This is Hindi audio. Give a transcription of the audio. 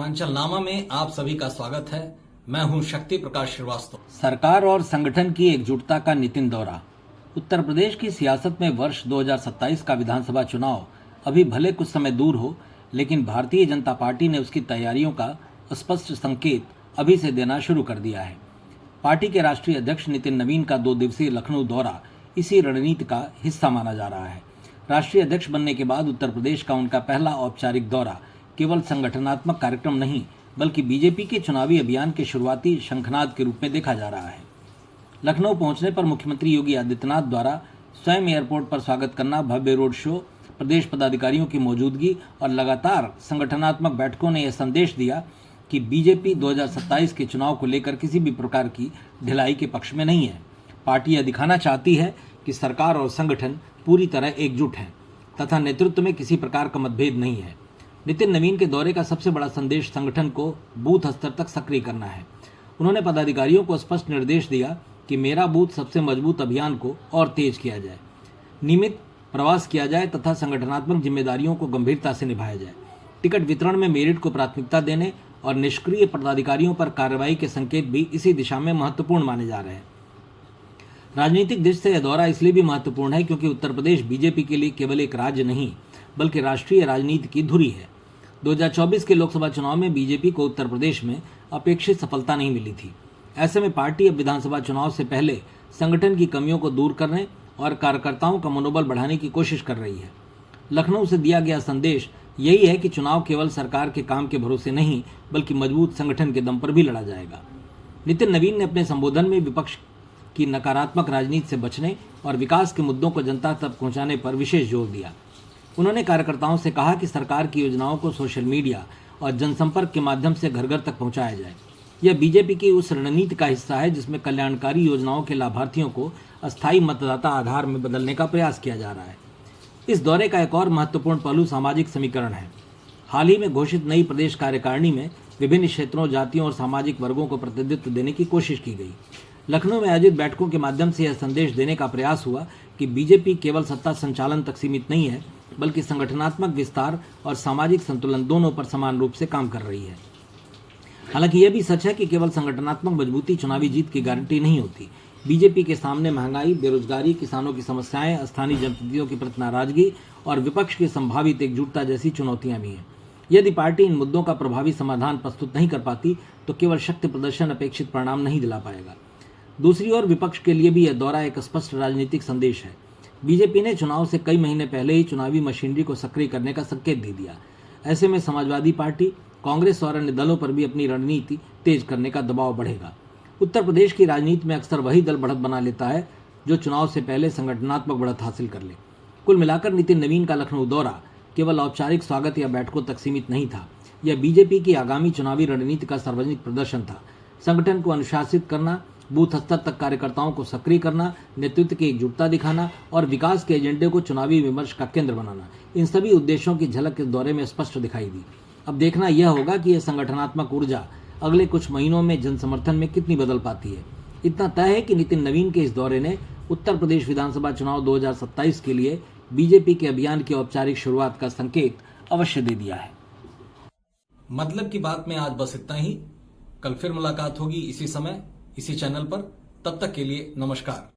उत्तरांचल नामा में आप सभी का स्वागत है। मैं हूं शक्ति प्रकाश श्रीवास्तव। सरकार और संगठन की एकजुटता का नितिन दौरा। उत्तर प्रदेश की सियासत में वर्ष 2027 का विधानसभा चुनाव अभी भले कुछ समय दूर हो, लेकिन भारतीय जनता पार्टी ने उसकी तैयारियों का स्पष्ट संकेत अभी से देना शुरू कर दिया है। पार्टी के राष्ट्रीय अध्यक्ष नितिन नवीन का 2 दिवसीय लखनऊ दौरा इसी रणनीति का हिस्सा माना जा रहा है। राष्ट्रीय अध्यक्ष बनने के बाद उत्तर प्रदेश का उनका पहला औपचारिक दौरा केवल संगठनात्मक कार्यक्रम नहीं, बल्कि बीजेपी के चुनावी अभियान के शुरुआती शंखनाद के रूप में देखा जा रहा है। लखनऊ पहुंचने पर मुख्यमंत्री योगी आदित्यनाथ द्वारा स्वयं एयरपोर्ट पर स्वागत करना, भव्य रोड शो, प्रदेश पदाधिकारियों की मौजूदगी और लगातार संगठनात्मक बैठकों ने यह संदेश दिया कि बीजेपी 2027 के चुनाव को लेकर किसी भी प्रकार की ढिलाई के पक्ष में नहीं है। पार्टी यह दिखाना चाहती है कि सरकार और संगठन पूरी तरह एकजुट हैं तथा नेतृत्व में किसी प्रकार का मतभेद नहीं है। नितिन नवीन के दौरे का सबसे बड़ा संदेश संगठन को बूथ स्तर तक सक्रिय करना है। उन्होंने पदाधिकारियों को स्पष्ट निर्देश दिया कि मेरा बूथ सबसे मजबूत अभियान को और तेज किया जाए, नियमित प्रवास किया जाए तथा संगठनात्मक जिम्मेदारियों को गंभीरता से निभाया जाए। टिकट वितरण में मेरिट को प्राथमिकता देने और निष्क्रिय पदाधिकारियों पर कार्रवाई के संकेत भी इसी दिशा में महत्वपूर्ण माने जा रहे हैं। राजनीतिक दृष्टि से यह दौरा इसलिए भी महत्वपूर्ण है क्योंकि उत्तर प्रदेश बीजेपी के लिए केवल एक राज्य नहीं, बल्कि राष्ट्रीय राजनीति की धुरी है। 2024 के लोकसभा चुनाव में बीजेपी को उत्तर प्रदेश में अपेक्षित सफलता नहीं मिली थी। ऐसे में पार्टी अब विधानसभा चुनाव से पहले संगठन की कमियों को दूर करने और कार्यकर्ताओं का मनोबल बढ़ाने की कोशिश कर रही है। लखनऊ से दिया गया संदेश यही है कि चुनाव केवल सरकार के काम के भरोसे नहीं, बल्कि मजबूत संगठन के दम पर भी लड़ा जाएगा। नितिन नवीन ने अपने संबोधन में विपक्ष की नकारात्मक राजनीति से बचने और विकास के मुद्दों को जनता तक पहुंचाने पर विशेष जोर दिया। उन्होंने कार्यकर्ताओं से कहा कि सरकार की योजनाओं को सोशल मीडिया और जनसंपर्क के माध्यम से घर घर तक पहुंचाया जाए। यह बीजेपी की उस रणनीति का हिस्सा है जिसमें कल्याणकारी योजनाओं के लाभार्थियों को अस्थायी मतदाता आधार में बदलने का प्रयास किया जा रहा है। इस दौरे का एक और महत्वपूर्ण पहलू सामाजिक समीकरण है। हाल ही में घोषित नई प्रदेश कार्यकारिणी में विभिन्न क्षेत्रों, जातियों और सामाजिक वर्गों को प्रतिनिधित्व देने की कोशिश की गई। लखनऊ में आयोजित बैठकों के माध्यम से यह संदेश देने का प्रयास हुआ कि बीजेपी केवल सत्ता संचालन तक सीमित नहीं है, बल्कि संगठनात्मक विस्तार और सामाजिक संतुलन दोनों पर समान रूप से काम कर रही है। हालांकि यह भी सच है कि केवल संगठनात्मक मजबूती चुनावी जीत की गारंटी नहीं होती। बीजेपी के सामने महंगाई, बेरोजगारी, किसानों की समस्याएं, स्थानीय जनप्रतिनिधियों की प्रति नाराजगी और विपक्ष की संभावित एकजुटता जैसी चुनौतियां भी हैं। यदि पार्टी इन मुद्दों का प्रभावी समाधान प्रस्तुत नहीं कर पाती तो केवल शक्ति प्रदर्शन अपेक्षित परिणाम नहीं दिला पाएगा। दूसरी ओर विपक्ष के लिए भी यह दौरा एक स्पष्ट राजनीतिक संदेश है। बीजेपी ने चुनाव से कई महीने पहले ही चुनावी मशीनरी को सक्रिय करने का संकेत दे दिया। ऐसे में समाजवादी पार्टी, कांग्रेस और अन्य दलों पर भी अपनी रणनीति तेज करने का दबाव बढ़ेगा। उत्तर प्रदेश की राजनीति में अक्सर वही दल बढ़त बना लेता है जो चुनाव से पहले संगठनात्मक बढ़त हासिल कर ले। कुल मिलाकर नितिन नवीन का लखनऊ दौरा केवल औपचारिक स्वागत या बैठकों तक सीमित नहीं था। यह बीजेपी की आगामी चुनावी रणनीति का सार्वजनिक प्रदर्शन था। संगठन को अनुशासित करना, बूथ स्तर तक कार्यकर्ताओं को सक्रिय करना, नेतृत्व की एकजुटता दिखाना और विकास के एजेंडे को चुनावी विमर्श का केंद्र बनाना, इन सभी उद्देश्यों की झलक इस दौरे में स्पष्ट दिखाई दी। अब देखना यह होगा कि यह संगठनात्मक ऊर्जा अगले कुछ महीनों में जन समर्थन में कितनी बदल पाती है। इतना तय है कि नितिन नवीन के इस दौरे ने उत्तर प्रदेश विधानसभा चुनाव 2027 के लिए बीजेपी के अभियान की औपचारिक शुरुआत का संकेत अवश्य दे दिया है। मतलब की बात में आज बस इतना ही। कल फिर मुलाकात होगी इसी समय, इसी चैनल पर। तब तक के लिए नमस्कार।